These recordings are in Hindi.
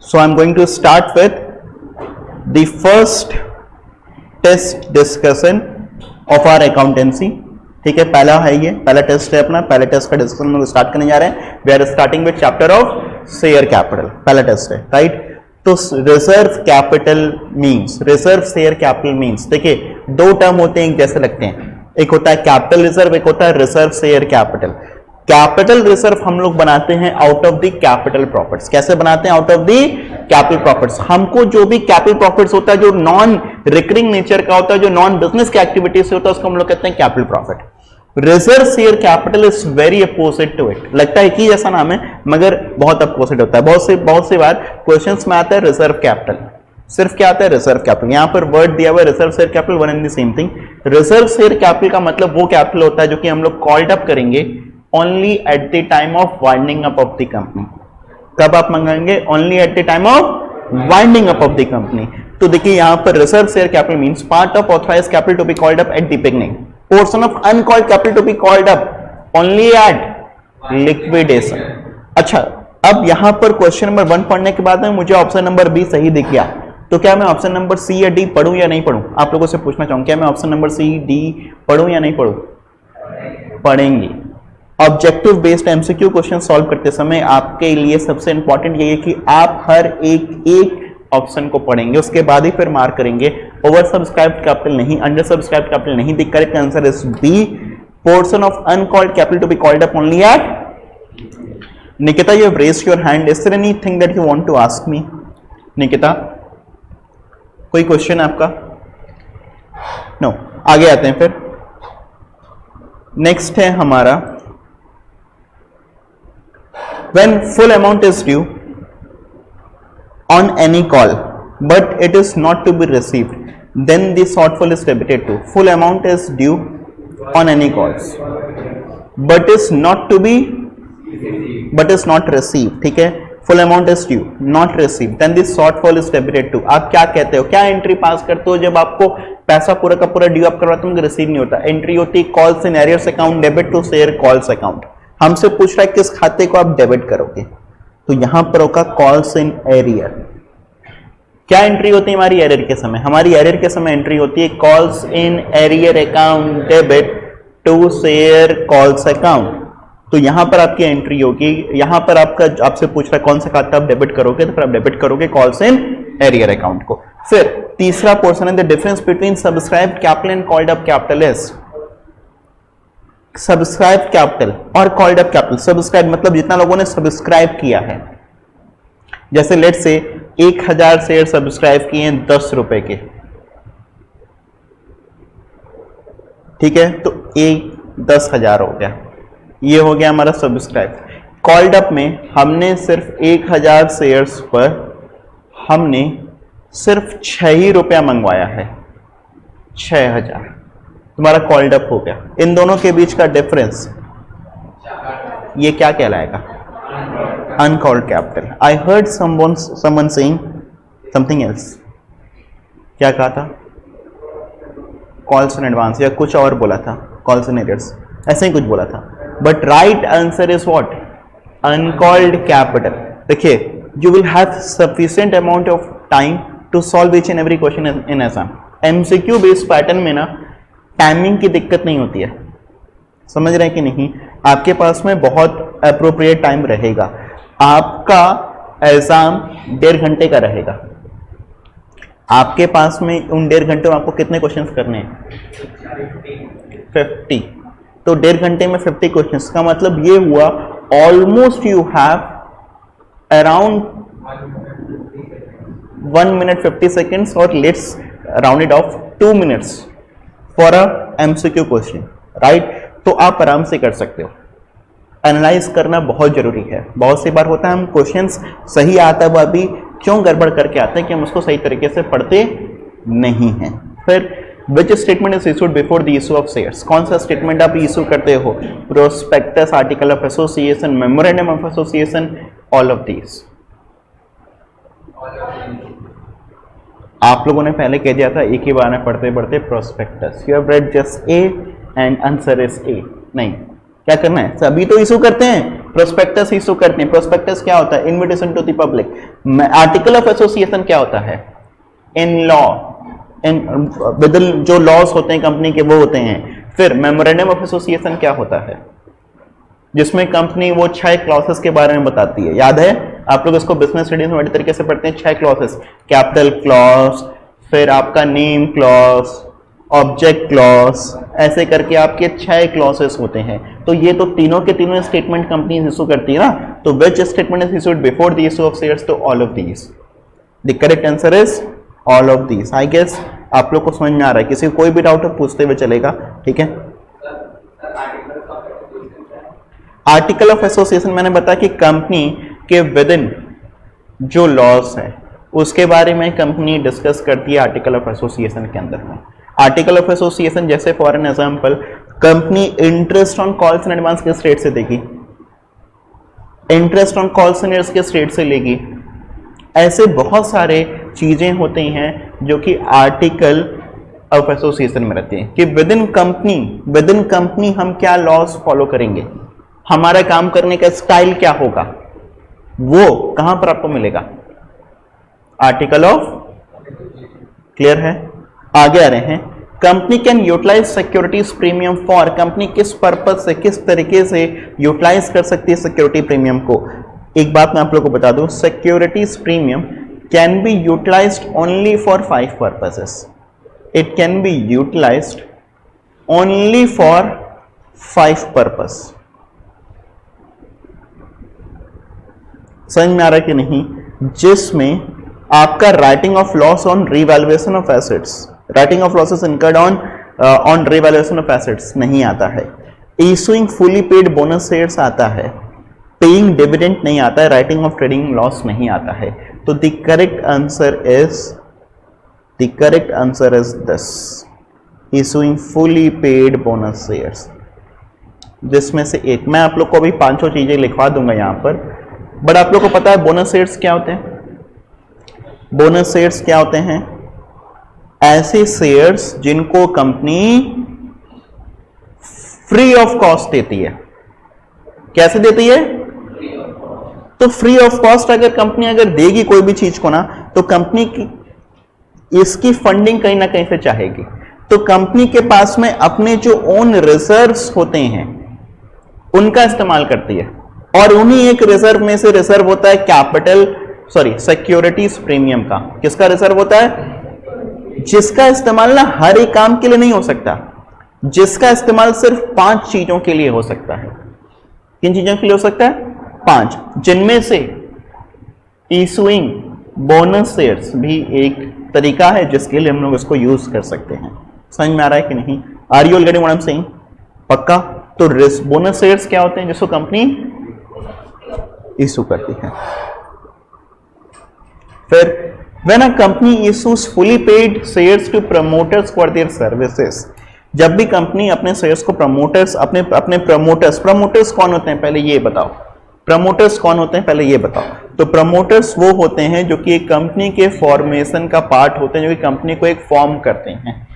So I'm going to start with the first test discussion of our accountancy. ठीक है, पहला है ये, पहला टेस्ट है अपना, पहले टेस्ट का डिस्कशन हम लोग स्टार्ट करने जा रहे हैं. We are starting with chapter of share capital. पहला टेस्ट है, राइट. तो reserve capital means, reserve share capital means, देखिए दो टर्म होते हैं एक जैसे लगते हैं, एक होता है कैपिटल रिजर्व, एक होता है reserve share capital. Capital reserve हम लोग बनाते हैं out of the capital profits. कैसे बनाते हैं? Out of the capital profits. हमको जो भी कैपिटल प्रॉफिट्स होता है, जो नॉन रिकरिंग नेचर का होता है, जो नॉन बिजनेस की एक्टिविटी से होता है, उसको हम लोग कहते हैं capital profit. Reserve share capital is very opposite to it. लगता है कि जैसा नाम है मगर बहुत अपोजिट होता है. बहुत सी बार क्वेश्चंस में आता है रिजर्व कैपिटल, सिर्फ क्या आता है? Reserve capital. यहां पर वर्ड दिया हुआ है reserve share capital, one and the same thing. Reserve share capital का मतलब वो कैपिटल होता है जो कि हम लोग कॉल्ड अप करेंगे only at the time of winding up of the company. कब आप मंगाएंगे? Only at the time of winding up of the company. तो देखिए यहां पर reserve share capital means part of authorised capital to be called up at the beginning, portion of uncalled capital to be called up only at liquidation. अच्छा, अब यहां पर क्वेश्चन नंबर 1 पढ़ने के बाद में मुझे ऑप्शन नंबर बी सही दिख गया, तो क्या मैं ऑप्शन नंबर सी या डी पढ़ूं या नहीं पढ़ूं? आप लोगों से पूछना चाहूंगा, क्या मैं ऑप्शन नंबर सी डी पढ़ूं या नहीं पढ़ूं? पढ़ेंगे. Objective based MCQ question solve करते समय आपके लिए सबसे इंपॉर्टेंट ये है कि आप हर एक ऑप्शन को पढ़ेंगे, उसके बाद ही फिर मार्क करेंगे. ओवर सब्सक्राइब्ड कैपिटल नहीं, अंडर सब्सक्राइब्ड कैपिटल नहीं. The correct answer is B, portion of uncalled capital to be called up only at. Nikita, you have raised your hand. Is there anything that you want to ask me? Nikita, कोई क्वेश्चन है आपका? नो. आगे आते हैं फिर. नेक्स्ट है हमारा when full amount is due on any call but it is not to be received, then the shortfall is debited to. Full amount is due on any calls but is not received. ठीक है, full amount is due not received, then the shortfall is debited to. आप क्या कहते हो, क्या एंट्री पास करते हो जब आपको पैसा पूरा का पूरा ड्यू आप करवाते हो रिसीव नहीं होता? एंट्री होती है calls in arrears account debit to share calls account. हमसे पूछ रहा है किस खाते को आप डेबिट करोगे, तो यहां पर होगा कॉल्स इन एरियर. क्या एंट्री होती है हमारी एरियर के समय? हमारी एरियर के समय एंट्री होती है calls in arrear account debit to share calls account. तो यहां पर आपकी एंट्री होगी, यहां पर आपसे पूछ रहा है कौन सा खाता आप डेबिट करोगे, तो फिर आप डेबिट करोगे कॉल्स इन एरियर अकाउंट को. फिर तीसरा पोर्शन है the difference between subscribed capital and called up capital is. Subscribe capital और कॉल्ड अप कैपिटल. सब्सक्राइब मतलब जितना लोगों ने सब्सक्राइब किया है, जैसे लेट से 1000 शेयर सब्सक्राइब किए हैं 10 रुपए के, ठीक है, तो 10,000 हो गया, ये हो गया हमारा सब्सक्राइब. कॉल्ड अप में हमने सिर्फ 1000 शेयर्स पर हमने सिर्फ 6 ही रुपया मंगवाया है, 6000, तुम्हारा कॉल्ड अप हो गया. इन दोनों के बीच का डिफरेंस ये क्या कहलाएगा? Uncalled capital. I heard someone saying something else. क्या कहा था? कॉल्स इन एडवांस या कुछ और बोला था, कॉल्स इन एरियर्स, ऐसे ही कुछ बोला था. But right answer is what? Uncalled capital. देखिए you will have sufficient amount of time to solve each and every question in exam. MCQ based pattern में ना टाइमिंग की दिक्कत नहीं होती है, समझ रहे हैं कि नहीं? आपके पास में बहुत अप्रोप्रिएट टाइम रहेगा. आपका एग्जाम 1.5 घंटे का रहेगा. आपके पास में उन 1.5 घंटे में आपको कितने क्वेश्चंस करने हैं? 50. तो 1.5 घंटे में 50 क्वेश्चंस का मतलब ये हुआ almost you have around 1 minute 50 seconds और let's round it off 2 minutes for a MCQ question, right? तो आप आराम से कर सकते हो. एनालाइज करना बहुत जरूरी है. बहुत सी बार होता है हम क्वेश्चंस सही आता है वो अभी क्यों गड़बड़ करके आते हैं कि हम उसको सही तरीके से पढ़ते नहीं हैं. फिर विच statement is issued before the issue of shares? कौन सा स्टेटमेंट आप इशू करते हो? Prospectus, article of association, memorandum of association, all of these. आप लोगों ने पहले कह दिया था एक ही बार में पढ़ते पढ़ते prospectus. You have read just A and answer is a. नहीं, क्या करना है, सभी तो इशू करते हैं, प्रोस्पेक्टस इशू करते हैं। प्रोस्पेक्टस क्या होता है, invitation to the public. Article of association क्या होता है, इन लॉ, इन विद जो लॉज होते हैं कंपनी के वो होते हैं। फिर मेमोरेंडम ऑफ एसोसिएशन क्या होता है, जिसमें कंपनी वो 6 क्लॉसेस के बारे में बताती है। याद है आप लोग इसको बिजनेस स्टडीज में बड़ी तरीके से पढ़ते हैं, 6 क्लॉसेस, कैपिटल क्लॉज, फिर आपका नेम क्लॉज, ऑब्जेक्ट क्लॉज, ऐसे करके आपके 6 क्लॉसेस होते हैं। तो ये तो तीनों के तीनों स्टेटमेंट कंपनी इशू करती है ना, तो which statement is issued before the issue of shares, तो all of these. The correct answer is all of these. I guess आप लोग को समझ में आ रहा है, किसी को कोई भी डाउट पूछते हुए चलेगा, ठीक है। आर्टिकल ऑफ एसोसिएशन मैंने बताया कि कंपनी के विद इन जो लॉज है उसके बारे में कंपनी डिस्कस करती है आर्टिकल ऑफ एसोसिएशन के अंदर में। आर्टिकल ऑफ एसोसिएशन जैसे for an example, company interest on calls in advance किस रेट से देगी, interest on calls in advance किस रेट से लेगी। ऐसे बहुत सारे चीजें होती हैं जो कि आर्टिकल ऑफ एसोसिएशन में रहती हैं कि विद इन कंपनी हम क्या लॉज फॉलो करेंगे, हमारा काम करने का स्टाइल क्या होगा, वो कहां पर आपको मिलेगा, आर्टिकल ऑफ। क्लियर है, आगे आ रहे हैं। Company can utilise securities premium for, company किस पर्पज से, किस तरीके से यूटिलाइज कर सकती है सिक्योरिटी प्रीमियम को। एक बात मैं आप लोगों को बता दूं, securities premium can be utilised only for 5 purposes. It can be utilised only for 5 purpose. समझ में आ रहा है कि नहीं, जिसमें आपका writing off loss on revaluation of assets, writing off losses incurred on revaluation of assets नहीं आता है, issuing fully paid bonus shares आता है, पेइंग डिविडेंड नहीं आता है, राइटिंग ऑफ ट्रेडिंग लॉस नहीं आता है। तो the correct answer is this, issuing fully paid bonus shares. जिसमें से एक मैं आप लोग को अभी 5 चीजें लिखवा दूंगा यहां पर, बट आप लोग को पता है बोनस शेयर्स क्या होते हैं। बोनस शेयर्स क्या होते हैं, ऐसे शेयर्स जिनको कंपनी फ्री ऑफ कॉस्ट देती है। कैसे देती है, तो फ्री ऑफ कॉस्ट अगर कंपनी अगर देगी कोई भी चीज को ना, तो कंपनी की इसकी फंडिंग कहीं ना कहीं से चाहेगी। तो कंपनी के पास में अपने जो ओन रिजर्व्स होते हैं उनका इस्तेमाल करती है, और उन्हीं एक रिजर्व में से रिजर्व होता है सिक्योरिटीज प्रीमियम का। किसका रिजर्व होता है, जिसका इस्तेमाल ना हर एक काम के लिए नहीं हो सकता, जिसका इस्तेमाल सिर्फ 5 चीजों के लिए हो सकता है। किन चीजों के लिए हो सकता है, 5, जिनमें से इशूइंग बोनस शेयर्स भी एक तरीका है जिसके लिए हम लोग इसको यूज कर सकते हैं। समझ में आ रहा है कि नहीं, are you all getting what I am saying, पक्का। तो बोनस शेयर्स क्या होते हैं, जिसको कंपनी इशू करती है। फिर when a company issues fully paid shares to promoters for their services, जब भी कंपनी अपने शेयर्स को प्रमोटर्स, अपने प्रमोटर्स कौन होते हैं पहले ये बताओ, प्रमोटर्स कौन होते हैं पहले ये बताओ। तो प्रमोटर्स वो होते हैं जो कि एक कंपनी के फॉर्मेशन का पार्ट होते हैं, जो कि कंपनी को एक फॉर्म करते हैं।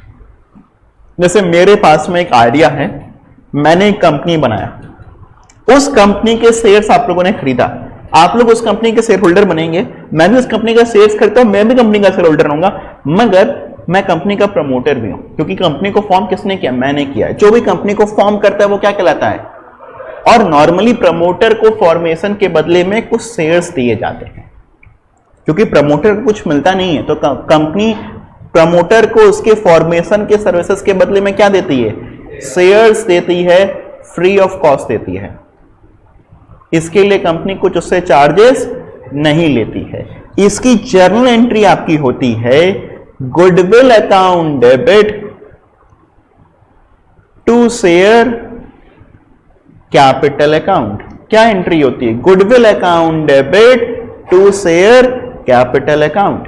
जैसे मेरे पास में एक आइडिया है, मैंने एक कंपनी बनाया, उस कंपनी के शेयर्स आप लोगों ने खरीदा, आप लोग उस कंपनी के शेयर होल्डर बनेंगे, मैं भी उस कंपनी का शेयर्स खरीदता हूं, मैं भी कंपनी का शेयर होल्डर रहूंगा, मगर मैं कंपनी का प्रमोटर भी हूं, क्योंकि कंपनी को फॉर्म किसने किया, मैंने किया। जो भी कंपनी को फॉर्म करता है वो क्या कहलाता है, और नॉर्मली प्रमोटर को फॉर्मेशन के बदले में कुछ शेयर्स दिए जाते हैं, क्योंकि प्रमोटर को कुछ मिलता नहीं है। तो कंपनी प्रमोटर को उसके फॉर्मेशन के सर्विसेज के बदले में क्या देती है, शेयर्स देती है, फ्री ऑफ कॉस्ट देती है। इसके लिए कंपनी कुछ उससे चार्जेस नहीं लेती है। इसकी जर्नल एंट्री आपकी होती है goodwill account debit to share capital account. क्या एंट्री होती है, goodwill account debit to share capital account.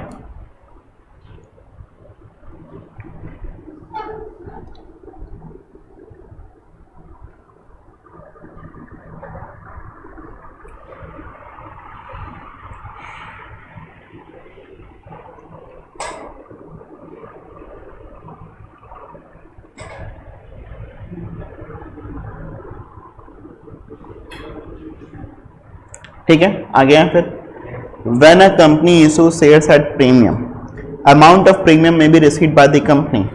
ठीक है, आगे हैं फिर, when a company issue shares at premium, amount of premium में be received by the company.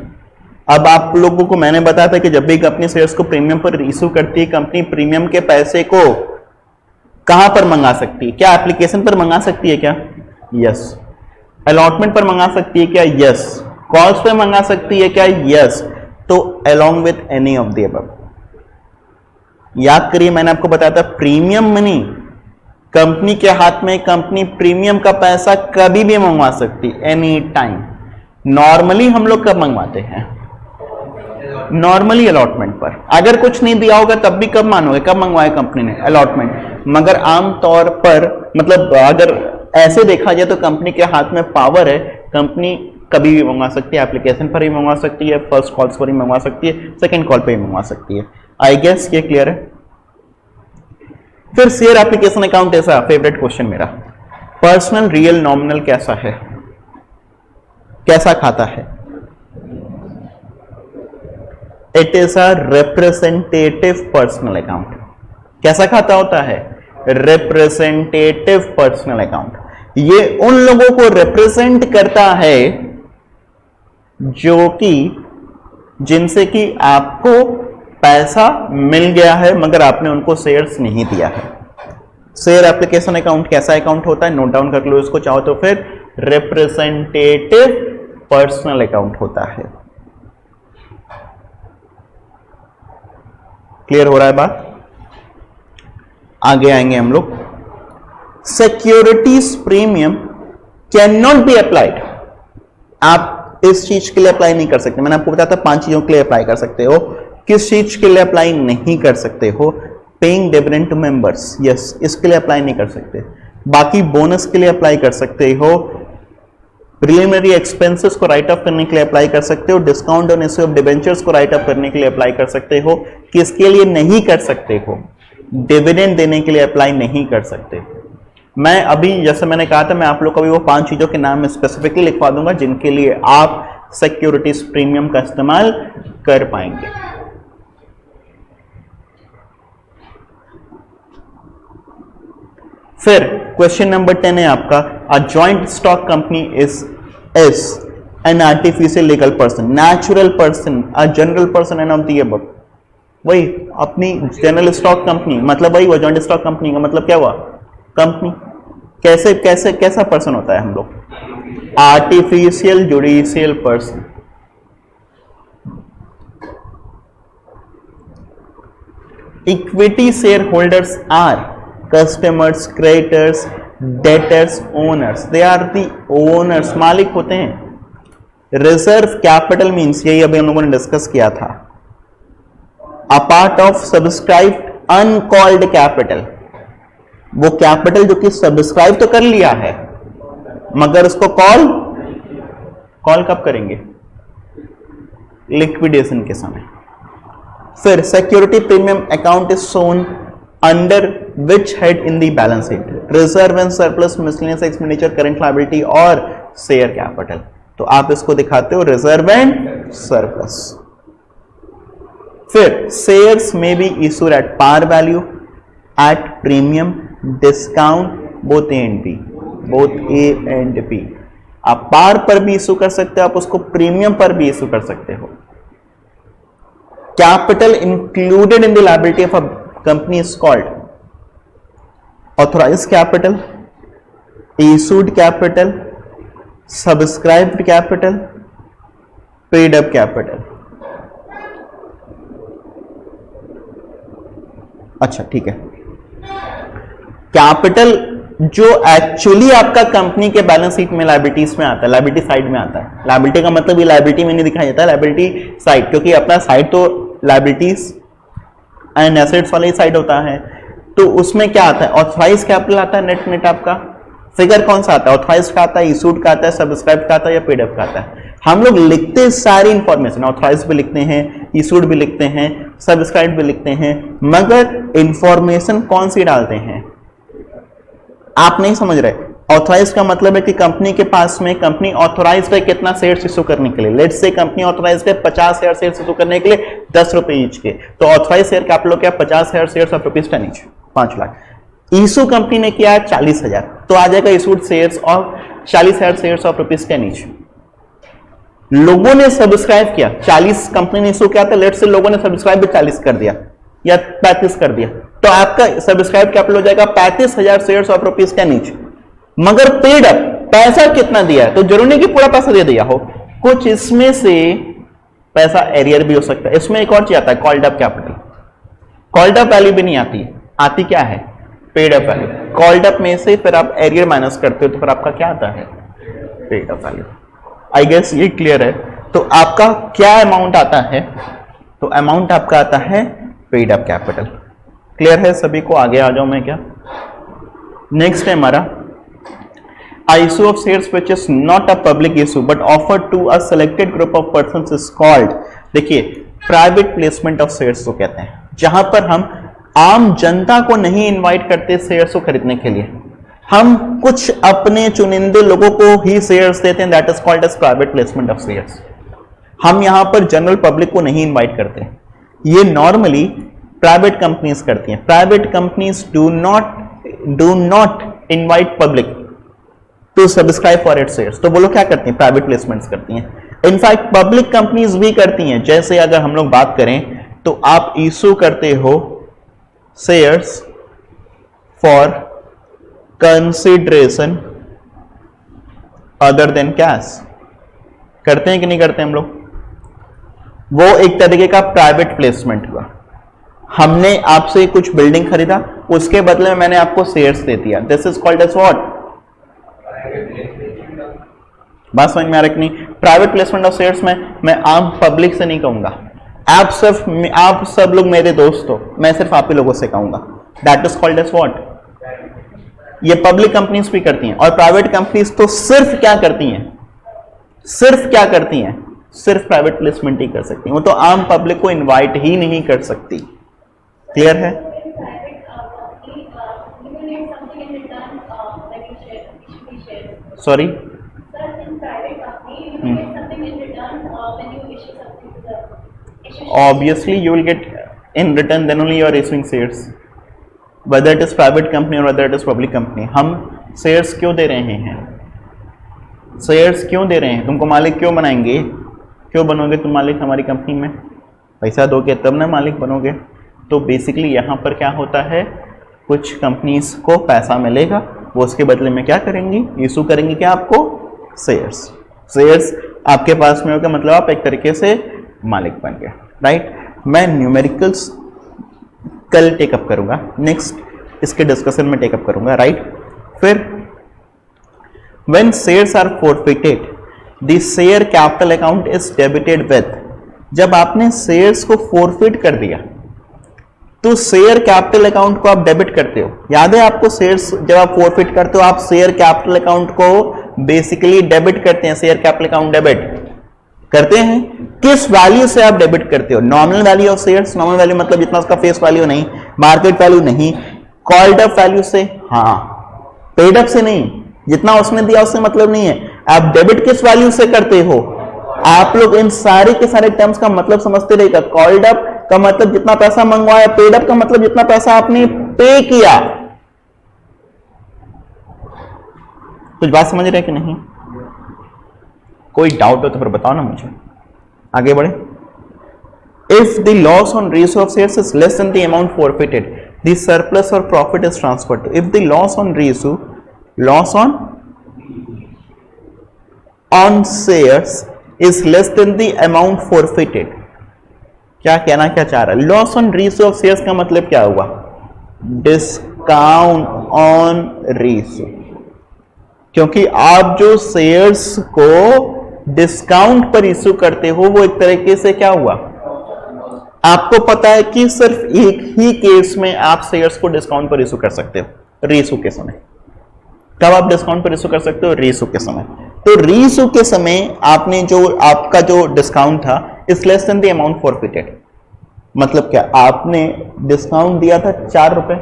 अब आप लोगों को मैंने बताया था कि जब भी कंपनी शेयर्स को प्रीमियम पर इशू करती है, कंपनी प्रीमियम के पैसे को कहां पर मंगा सकती है? क्या एप्लीकेशन पर मंगा सकती है क्या? यस। अलॉटमेंट पर मंगा सकती है क्या? यस। कॉल्स पर मंगा सकती है क्या? यस। तो along with any of the above. याद करिए, मैंने आपको बताया था प्रीमियम मनी कंपनी के हाथ में, कंपनी प्रीमियम का पैसा कभी भी मंगवा सकती, एनी टाइम। नॉर्मली हम लोग कब मंगवाते हैं? नॉर्मली अलॉटमेंट पर। अगर कुछ नहीं दिया होगा तब भी कब मानोगे, कब मंगवाया कंपनी ने? अलॉटमेंट। मगर आमतौर पर मतलब अगर ऐसे देखा जाए तो कंपनी के हाथ में पावर है, कंपनी कभी भी मंगवा सकती है, एप्लीकेशन पर ही मंगवा सकती है, फर्स्ट कॉल्स पर ही मंगवा सकती है, सेकंड कॉल पर ही मंगवा सकती है। आई गेस ये क्लियर है। फिर शेयर एप्लीकेशन अकाउंट ऐसा फेवरेट क्वेश्चन मेरा, पर्सनल रियल नॉमिनल कैसा है, कैसा खाता है? It is a representative personal account. कैसा खाता होता है? Representative personal account. ये उन लोगों को रिप्रेजेंट करता है जो कि जिनसे कि आपको पैसा मिल गया है मगर आपने उनको शेयर्स नहीं दिया है। शेयर एप्लीकेशन अकाउंट कैसा अकाउंट होता है? नोट डाउन कर लो इसको चाहो तो। फिर रिप्रेजेंटेटिव पर्सनल अकाउंट होता है। क्लियर हो रहा है बात? आगे आएंगे हम लोग। Securities premium can not be applied. आप इस चीज के लिए अप्लाई नहीं कर सकते। मैंने आपको बताया था 5 चीजों के लिए अप्लाई कर सकते हो। किस चीज के लिए अप्लाई नहीं कर सकते हो? Paying dividend to members, yes, इसके लिए अप्लाई नहीं कर सकते। बाकी बोनस के लिए अप्लाई कर सकते हो, प्रिलिमिनरी एक्सपेंसेस को राइट ऑफ करने के लिए अप्लाई कर सकते हो, discount on issue of debentures को राइट ऑफ करने के लिए अप्लाई कर सकते हो। किसके लिए नहीं कर सकते हो? डिविडेंड देने के लिए अप्लाई नहीं कर सकते। मैं अभी जैसे मैंने कहा था, मैं आप लोग को अभी वो 5 चीजों के नाम स्पेसिफिकली लिखवा दूंगा जिनके लिए आप सिक्योरिटीज प्रीमियम का इस्तेमाल कर पाएंगे। फिर क्वेश्चन नंबर 10 है आपका, a joint stock company is an artificial legal person, natural person, a general person, end of the above. वही अपनी जनरल स्टॉक कंपनी, मतलब वही वो जॉइंट स्टॉक कंपनी का मतलब क्या हुआ? कंपनी। कैसे कैसे कैसा पर्सन होता है हम लोग? Artificial judicial person. Equity share holders are customers, creditors, debtors, owners. They are the owners, मालिक होते हैं। रिजर्व कैपिटल मीन्स, यही अभी हम लोगों ने डिस्कस किया था, a part of subscribed uncalled capital. वो कैपिटल जो कि सब्सक्राइब तो कर लिया है मगर उसको कॉल कब करेंगे? लिक्विडेशन के समय। फिर security premium account is shown under which head in the balance sheet? Reserve and surplus, miscellaneous expenditure, current liability और शेयर कैपिटल। तो आप इसको दिखाते हो रिजर्व एंड सरप्लस। फिर शेयर्स में be issued at par value, at premium, discount, both A and B, both A and B. आप पार पर भी इशू कर सकते हो, आप उसको प्रीमियम पर भी इशू कर सकते हो। Capital included in the liability of a company is called authorized capital, issued capital, subscribed capital, paid up capital। अच्छा ठीक है, कैपिटल जो एक्चुअली आपका कंपनी के बैलेंस शीट में लायबिलिटीज में आता है, लायबिलिटी साइड में आता है। लायबिलिटी का मतलब ये लायबिलिटी में नहीं दिखाया जाता है, लायबिलिटी साइड, क्योंकि अपना साइड तो लायबिलिटीज एंड एसेट्स वाली साइड होता है। तो उसमें क्या आता है? ऑथराइज कैपिटल आता है, नेट आपका फिगर कौन सा आता है? ऑथराइज का आता है, इशूड का आता है, सब्सक्राइब का आता है या पेड अप का आता है? हम लोग लिखते सारी इंफॉर्मेशन, ऑथराइज भी लिखते हैं, इशूड भी लिखते हैं, सब्सक्राइब भी लिखते हैं, मगर इंफॉर्मेशन कौन सी डालते हैं? आप नहीं समझ रहे। ऑथराइज का मतलब है कि कंपनी के पास में, कंपनी ऑथराइज्ड है कितना शेयर्स इशू करने के लिए। लेट्स से कंपनी ऑथराइज्ड है 50 शेयर्स इशू करने के लिए 10 रुपए ईच के, तो ऑथराइज शेयर कैपिटल क्या? 50 shares of ₹10 each, 5 lakh. Issue company ने किया 40,000, तो आ जाएगा issued shares of 40,000 shares of rupees ten each. लोगों ने सब्सक्राइब किया 40, कंपनी ने इशू किया था, लेट से लोगों ने सब्सक्राइब भी 40 कर दिया या 35 कर दिया, तो आपका सब्सक्राइब कैपिटल हो जाएगा 35,000 shares of rupees ten each. मगर पेड अप पैसा कितना दिया है, तो जरूरी नहीं कि पूरा पैसा दे दिया हो, कुछ इसमें से पैसा एरियर भी हो सकता है। इसमें एक और चीज आता है called up capital. Called up value भी नहीं आती, आती क्या है, paid up value. Called up में से फिर आप एरियर माइनस करते हो तो फिर आपका क्या आता है, paid up value. I guess ये क्लियर है। तो आपका क्या अमाउंट आता है, तो अमाउंट आपका आता है पेड अप कैपिटल। क्लियर है सभी को, आगे आ जाऊं मैं क्या। नेक्स्ट है हमारा issue of shares which is not a public issue but offered to a selected group of persons is called, देखिए प्राइवेट प्लेसमेंट ऑफ शेयर्स को कहते हैं, जहां पर हम आम जनता को नहीं इनवाइट करते शेयर्स को खरीदने के लिए, हम कुछ अपने चुनिंदे लोगों को ही शेयर्स देते हैं, that is called as private placement of shares. हम यहां पर जनरल पब्लिक को नहीं इनवाइट करते, ये नॉर्मली प्राइवेट कंपनीज करती हैं। Private companies do not invite public to subscribe for its shares. तो वो लोग क्या करती हैं, प्राइवेट प्लेसमेंट्स करती हैं। इनफैक्ट पब्लिक कंपनीज भी करती हैं, जैसे अगर हम लोग बात करें तो आप इशू करते हो shares for consideration other than cash, करते हैं कि नहीं करते हम लोग, वो एक तरीके का प्राइवेट प्लेसमेंट हुआ। हमने आपसे कुछ बिल्डिंग खरीदा, उसके बदले में मैंने आपको शेयर्स दे दिया, this is called as what, बात समझ में आ रहा कि नहीं। प्राइवेट प्लेसमेंट ऑफ शेयर्स में मैं आम पब्लिक से नहीं कहूंगा, आप सब लोग मेरे दोस्त हो, मैं सिर्फ आप ही लोगों से कहूंगा, that is called as what. ये पब्लिक कंपनीज भी करती हैं, और प्राइवेट कंपनीज तो सिर्फ क्या करती हैं, सिर्फ प्राइवेट प्लेसमेंट ही कर सकती हैं, वो तो आम पब्लिक को इनवाइट ही नहीं कर सकती। क्लियर है। Sorry, obviously you will get in return, then only you are issuing shares, whether it is private company or whether it is public company। हम शेयर्स क्यों दे रहे हैं, तुमको मालिक क्यों बनाएंगे, क्यों बनोगे तुम मालिक हमारी कंपनी में, पैसा दोगे तब ना मालिक बनोगे। तो बेसिकली यहाँ पर क्या होता है, कुछ कंपनीज को पैसा मिलेगा, वो उसके बदले में क्या करेंगी, इशू करेंगी क्या आपको, शेयर्स आपके पास में होगा, मतलब आप एक तरीके से मालिक बन गए, राइट। मैं न्यूमेरिकल्स कल टेकअप करूंगा, नेक्स्ट इसके डिस्कशन में टेकअप करूंगा, राइट। फिर when shares are forfeited the share capital account is debited with, जब आपने शेयर्स को फॉरफिट कर दिया तो शेयर कैपिटल अकाउंट को आप डेबिट करते हो। याद है आपको, शेयर्स जब आप फॉरफिट करते हो आप शेयर कैपिटल अकाउंट को बेसिकली डेबिट करते हैं, शेयर कैपिटल अकाउंट डेबिट करते हैं। किस वैल्यू से आप डेबिट करते हो, nominal value of shares, nominal value मतलब जितना उसका फेस वैल्यू नहीं, मार्केट वैल्यू नहीं, कॉल्ड अप वैल्यू से, हाँ, पेड अप से नहीं, जितना उसने दिया उससे मतलब नहीं है। आप डेबिट किस वैल्यू से करते हो, आप लोग इन सारे के सारे टर्म्स का मतलब समझते रहेगा। कॉल्ड अप का मतलब जितना पैसा मंगवाया, पेड अप का मतलब जितना पैसा आपने पे किया। कुछ बात समझ रहे कि नहीं, कोई डाउट हो तो फिर बताओ ना मुझे, आगे बढ़े। If the loss on ratio of shares is less than the amount forfeited the surplus और profit is transferred to, if the loss on ratio, loss on shares is less than the amount forfeited, क्या कहना क्या चाह रहा है, loss on ratio of shares का मतलब क्या हुआ, डिस्काउंट ऑन रेशियो, क्योंकि आप जो शेयर्स को डिस्काउंट पर इशू करते हो वो एक तरीके से क्या हुआ, आपको पता है कि सिर्फ एक ही केस में आप शेयर्स को डिस्काउंट पर इशू कर सकते हो, रीइशू के समय। कब आप डिस्काउंट पर इशू कर सकते हो, रीइशू के समय। तो रीइशू के समय आपने जो आपका जो डिस्काउंट था is less than the amount forfeited, मतलब क्या, आपने डिस्काउंट दिया था 4 रुपए,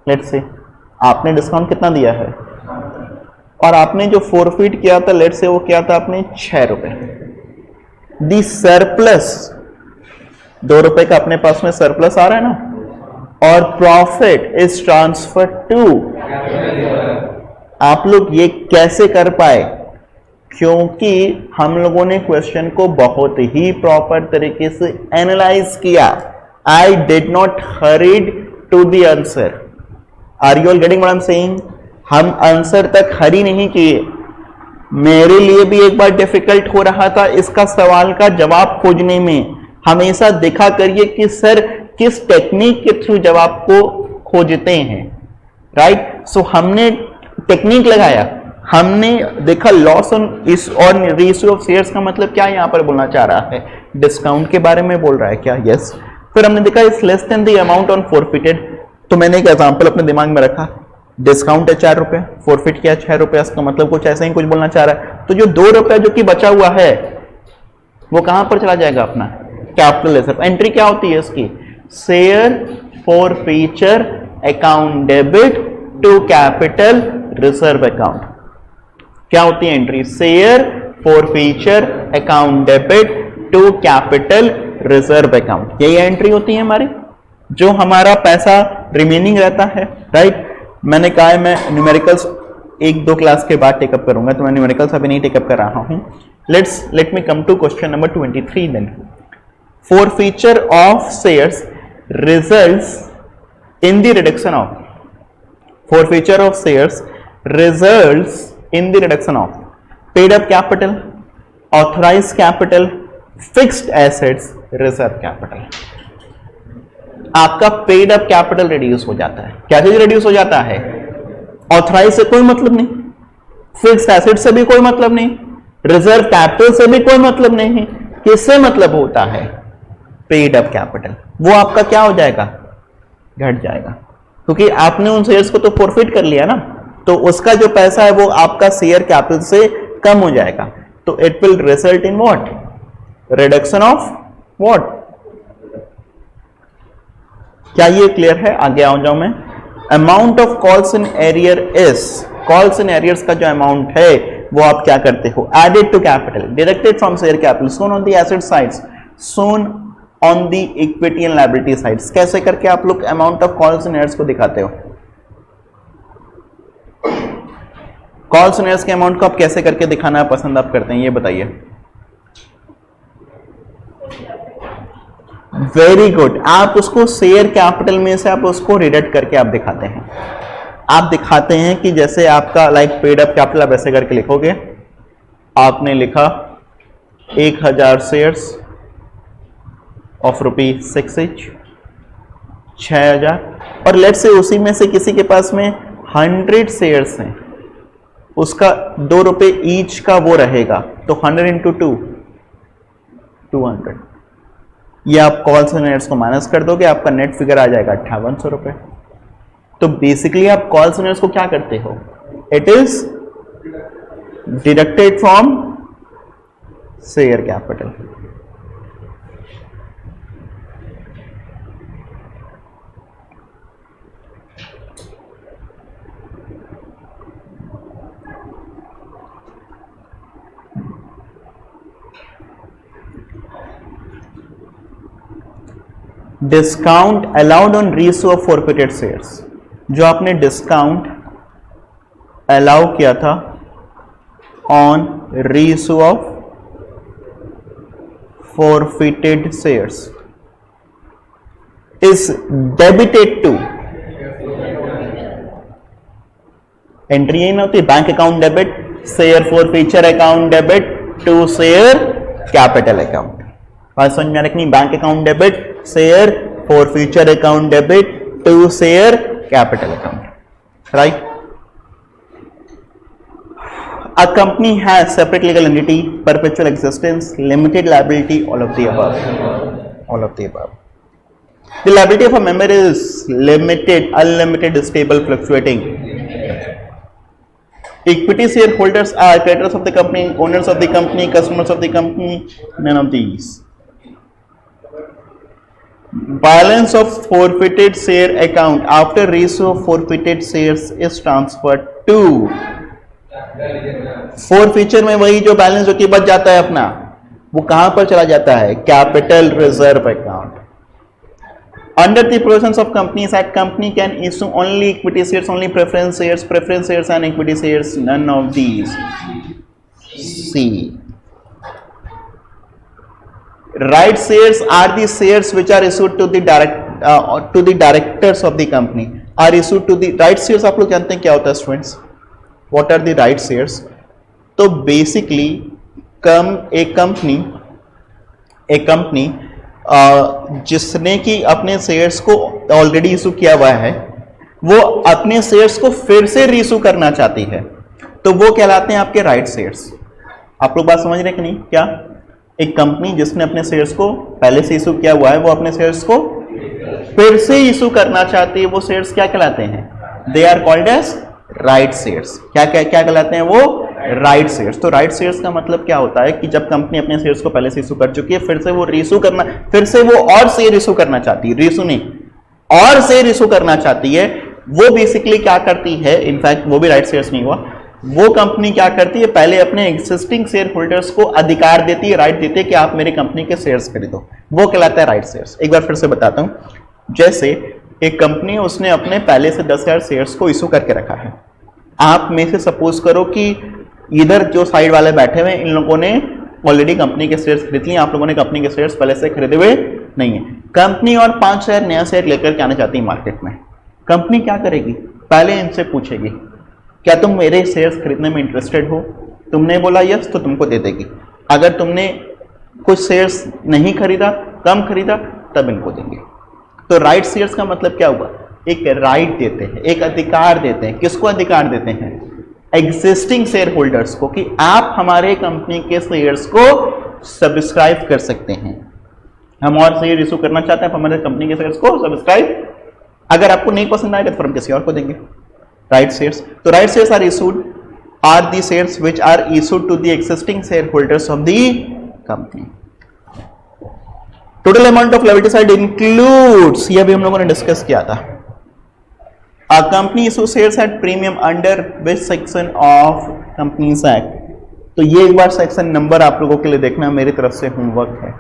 लेट्स से आपने डिस्काउंट कितना दिया है, और आपने जो फॉरफिट किया था लेट्स से वो किया था आपने 6 रुपए। दी सरप्लस 2 रुपए का अपने पास में सरप्लस आ रहा है ना, और प्रॉफिट इज ट्रांसफर टू। आप लोग ये कैसे कर पाए? क्योंकि हम लोगों ने क्वेश्चन को बहुत ही प्रॉपर तरीके से एनालाइज किया। I did not hurried to the answer. Are you all getting what I am saying? हम आंसर तक हरी नहीं किए। मेरे लिए भी एक बार डिफिकल्ट हो रहा था इसका सवाल का जवाब खोजने में। हमेशा देखा करिए कि सर किस टेक्निक के थ्रू जवाब को खोजते हैं, राइट? सो हमने टेक्निक लगाया, हमने देखा लॉस ऑन इस और रेशियो ऑफ शेयर्स का मतलब क्या यहां पर बोलना चाह रहा है, डिस्काउंट के बारे में बोल रहा है क्या? यस। फिर हमने देखा is less than the amount on forfeited, तो मैंने एक एग्जांपल अपने दिमाग में रखा, डिस्काउंट है 4 रुपए, फॉरफिट किया 6 रुपए, इसका मतलब कुछ ऐसे ही कुछ बोलना चाह रहा है। तो जो 2 रुपए जो कि बचा हुआ है वो कहां पर चला जाएगा? अपना कैपिटल रिजर्व। एंट्री क्या होती है इसकी? Share forfeiture account debit to capital reserve account. क्या होती है entry? Share forfeiture account debit to capital reserve account. यही एंट्री होती है हमारी, जो हमारा पैसा रिमेनिंग रहता है, राइट? मैंने कहा है मैं न्यूमेरिकल्स 1-2 क्लास के बाद टेकअप करूंगा, तो मैं न्यूमेरिकल्स अभी नहीं टेकअप कर रहा हूं। Let me come to question number 23 then. Forfeiture of shares results in the reduction of, forfeiture of shares results in the reduction of paid up capital, authorized capital, fixed assets, reserve capital। आपका पेड अप कैपिटल रिड्यूस हो जाता है। क्या चीज रिड्यूस हो जाता है? ऑथराइज से कोई मतलब नहीं, फिक्स्ड एसेट से भी कोई मतलब नहीं, रिजर्व कैपिटल से भी कोई मतलब नहीं। किससे मतलब होता है? Paid up capital. वो आपका क्या हो जाएगा? घट जाएगा, क्योंकि आपने उन शेयर्स को तो फॉरफिट कर लिया ना, तो उसका जो पैसा है वो आपका शेयर कैपिटल से कम हो जाएगा। तो it will result in what? Reduction of what? क्या ये क्लियर है? आगे आ जाऊं मैं। Amount of calls in arrear is, calls in arrears का जो अमाउंट है वो आप क्या करते हो? Added to capital, deducted from share capital, shown on the asset sides, shown on the equity and liability sides. कैसे करके आप लोग amount of calls and arrears को दिखाते हो? कॉल्स एंड एयर्स के अमाउंट को आप कैसे करके दिखाना पसंद आप करते हैं, ये बताइए। Very good. आप उसको शेयर कैपिटल में से आप उसको रिडक्ट करके आप दिखाते हैं। आप दिखाते हैं कि जैसे आपका लाइक पेड अप कैपिटल आप ऐसे करके लिखोगे, आपने लिखा 1000 शेयर्स ऑफ ₹6 each, 6000, और लेट से उसी में से किसी के पास में 100 शेयर्स हैं, उसका ₹2 ईच का वो रहेगा, तो 100 into 2 200। ये आप कॉल्स एंड एयर्स को माइनस कर दोगे, आपका नेट फिगर आ जाएगा 5800 रुपए। तो बेसिकली आप कॉल्स एंड एयर्स को क्या करते हो? It is deducted from share capital. Discount allowed on ratio of forfeited shares, जो आपने डिस्काउंट अलाउ किया था on ratio of forfeited shares is debited to, entry यही ना होती, bank account debit, share forfeiture account debit to share capital account. बात समझ में आ रही? Bank account debit, share forfeiture account debit to share capital account, right? A company has separate legal entity, perpetual existence, limited liability, all of the above. All of the above. The liability of a member is limited, unlimited, stable, fluctuating. Equity shareholders are creditors of the company, owners of the company, customers of the company, none of these. Balance of forfeited share account after ratio of forfeited shares is transferred to, forfeiture में वही जो बैलेंस जो कि बच जाता है अपना, वो कहां पर चला जाता है? Capital reserve account. Under the provisions of Companies Act, company can issue only equity shares, only preference shares and equity shares, none of these. C. Right shares are the shares which are issued to the directors of the company. Are issued to the right shares. आप लोग जानते हैं क्या होता है students? What are the right shares? तो बेसिकली एक कंपनी जिसने कि अपने शेयर्स को ऑलरेडी इशू किया हुआ है, वो अपने शेयर्स को फिर से रीइशू करना चाहती है, तो वो कहलाते हैं आपके राइट शेयर्स। आप लोग बात समझ रहे हैं कि नहीं? क्या एक कंपनी जिसने अपने शेयर्स को पहले से इशू किया हुआ है, वो अपने शेयर्स को फिर से इशू करना चाहती है, वो शेयर्स क्या कहलाते हैं? They are called as right shares. क्या कहलाते हैं वो? Right shares. तो राइट शेयर्स का मतलब क्या होता है कि जब कंपनी अपने शेयर्स को पहले से इशू कर चुकी है, फिर से वो रीइशू करना, फिर से वो और शेयर इशू करना चाहती है, रीइशू नहीं, और शेयर इशू करना चाहती है, वो बेसिकली क्या करती है? इनफैक्ट वो भी राइट शेयर्स नहीं हुआ, वो कंपनी क्या करती है? पहले अपने एग्जिस्टिंग शेयर होल्डर्स को अधिकार देती है, राइट देती है कि आप मेरी कंपनी के शेयर्स खरीदो, वो कहलाता है राइट शेयर्स। एक बार फिर से बताता हूं, जैसे एक कंपनी है, उसने अपने पहले से 10,000 शेयर्स को इशू करके रखा है। आप में से सपोज करो कि इधर जो साइड वाले बैठे हुए, इन लोगों ने ऑलरेडी कंपनी के शेयर्स खरीद लिए, आप लोगों ने कंपनी के शेयर्स पहले से खरीदे हुए नहीं है। कंपनी और 5 शेयर नया शेयर लेकर के आना चाहती है मार्केट में। कंपनी क्या करेगी? पहले इनसे पूछेगी क्या तुम मेरे शेयर्स खरीदने में इंटरेस्टेड हो? तुमने बोला यस, तो तुमको दे देगी। अगर तुमने कुछ शेयर्स नहीं खरीदा, कम खरीदा, तब इनको देंगे। तो राइट शेयर्स का मतलब क्या हुआ? एक राइट देते हैं, एक अधिकार देते हैं। किसको अधिकार देते हैं? एग्जिस्टिंग शेयर होल्डर्स को, कि आप हमारे कंपनी के शेयर्स को सब्सक्राइब कर सकते हैं। हम और शेयर इशू करना चाहते हैं, हमारे कंपनी के शेयर्स को सब्सक्राइब, अगर आपको नहीं पसंद आएगा तो हम किसी और को देंगे। Right shares. तो right shares are issued are the shares which are issued to the existing share holders of the company. Total amount of liability side includes, ये भी हम लोगों ने डिस्कस किया था। A company issue shares at premium under which section of Companies Act? तो ये एक बार सेक्शन नंबर आप लोगों के लिए देखना, मेरी तरफ से होमवर्क है,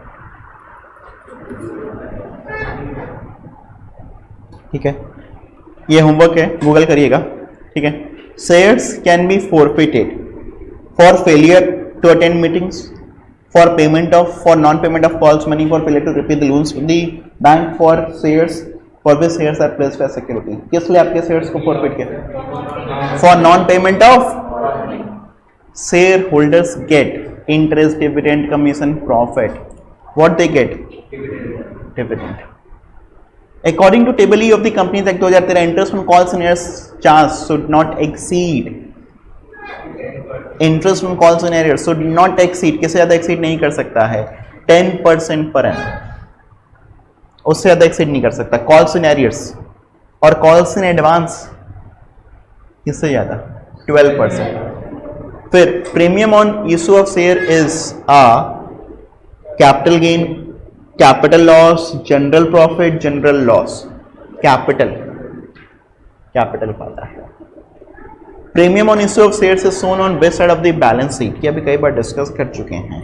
ठीक है? ये होमवर्क है, गूगल करिएगा, ठीक है? Shares can B forfeited for failure to attend meetings, for non payment of calls money, for failure to repay the loans to the bank, for shares for which shares are placed as security। किस लिए आपके शेयर्स को forfeit किया? For non payment of, shareholders get interest, dividend, commission, profit. What they get? Dividend. According to table E of the Companies Act 2013, interest on calls and arrears charged should not exceed, interest on calls and arrears should not exceed, किससे ज्यादा exceed नहीं कर सकता है? 10% per annum, उससे ज्यादा एक्सीड नहीं कर सकता। कॉल्स इन एरियर्स और कॉल्स इन एडवांस, किससे ज्यादा? 12%। फिर premium on issue of share is a capital gain, capital loss, general profit, general loss. Capital पाता है। Premium on issue of shares is shown on west side of the balance sheet, ये अभी कई बार डिस्कस कर चुके हैं।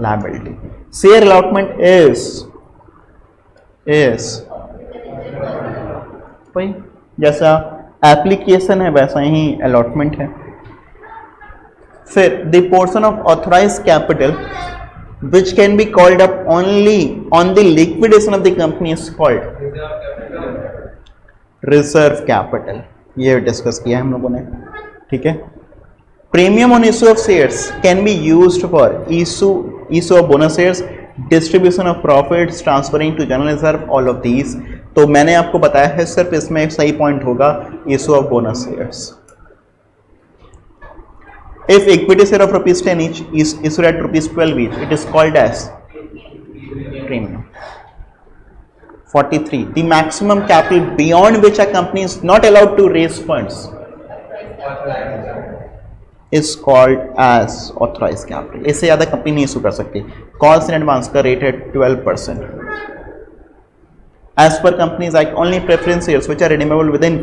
लायबिलिटी। शेयर अलॉटमेंट इज भाई जैसा एप्लीकेशन है वैसा ही अलॉटमेंट है। फिर the portion of authorise capital which can be called up only on the liquidation of the company is called reserve capital, ये डिस्कस किया है हम लोगों ने, ठीक है? Premium on issue of shares can be used for issue of bonus shares, distribution of profits, transferring to general reserve, all of these. तो मैंने आपको बताया है, सिर्फ इसमें एक सही पॉइंट होगा issue of bonus shares. If equity share of ₹10 each is issued at ₹12 each, it is called as premium। 43, the maximum capital beyond which a company is not allowed to raise funds is called as authorized capital। इससे ज्यादा कंपनी नहीं इशू कर सकती। कॉल्स इन एडवांस का रेट है 12%। As per companies act only preference shares which are redeemable within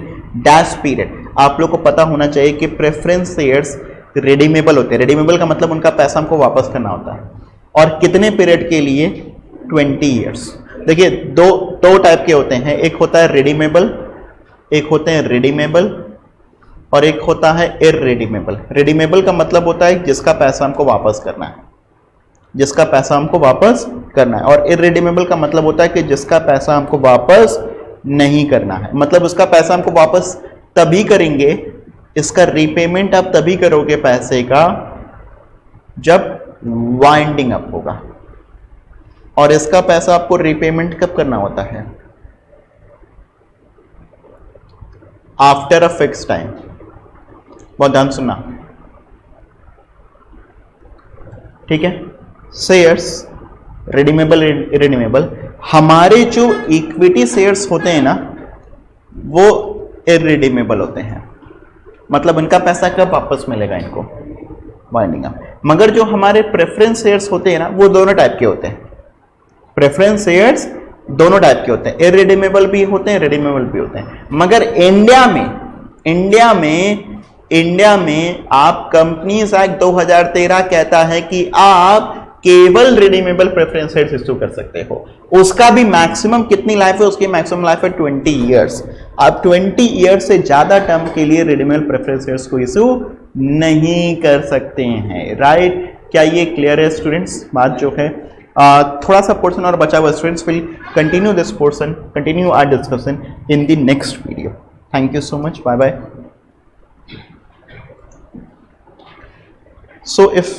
dash period. आप लोग को पता होना चाहिए कि प्रेफरेंस शेयर्स रिडीमेबल होते हैं। रिडीमेबल का मतलब उनका पैसा हमको वापस करना होता है, और कितने पीरियड के लिए? 20 ईयर्स। देखिए दो टाइप के होते हैं, एक होता है रिडीमेबल, एक होते हैं रिडीमेबल और एक होता है इररिडीमेबल। रिडीमेबल का मतलब होता है जिसका पैसा हमको वापस करना है, जिसका पैसा हमको वापस करना है, और इररिडीमेबल का मतलब होता है कि जिसका पैसा हमको वापस नहीं करना है। मतलब उसका पैसा हमको वापस तभी करेंगे, इसका रीपेमेंट आप तभी करोगे पैसे का जब वाइंडिंग अप होगा, और इसका पैसा आपको रीपेमेंट कब करना होता है? After a fix time. बहुत ध्यान सुनना, ठीक है। शेयर्स रिडीमेबल रिडीमेबल, हमारे जो इक्विटी शेयर्स होते हैं ना वो इररिडीमेबल होते हैं, मतलब इनका पैसा कब वापस मिलेगा इनको? Winding up. मगर जो हमारे प्रेफरेंस शेयर्स होते हैं ना वो दोनों टाइप के होते हैं। प्रेफरेंस शेयर्स दोनों टाइप के होते हैं, इररिडीमेबल भी होते हैं, रिडीमेबल भी होते हैं। मगर इंडिया में आप कंपनीज एक्ट 2013 कहता है कि आप केवल रिडीमेबल प्रेफरेंस शेयर्स इश्यू कर सकते हो। उसका भी मैक्सिमम कितनी लाइफ है? उसकी मैक्सिमम लाइफ है 20 ईयर्स। आप 20 ईयर्स से ज्यादा टर्म के लिए रिडीमेबल प्रेफरेंस शेयर्स को इश्यू नहीं कर सकते हैं, राइट? क्या ये क्लियर है स्टूडेंट्स? बात जो है थोड़ा सा पोर्शन और बचा हुआ, students will continue this portion, continue our discussion in the next video. Thank you so much, bye bye. So if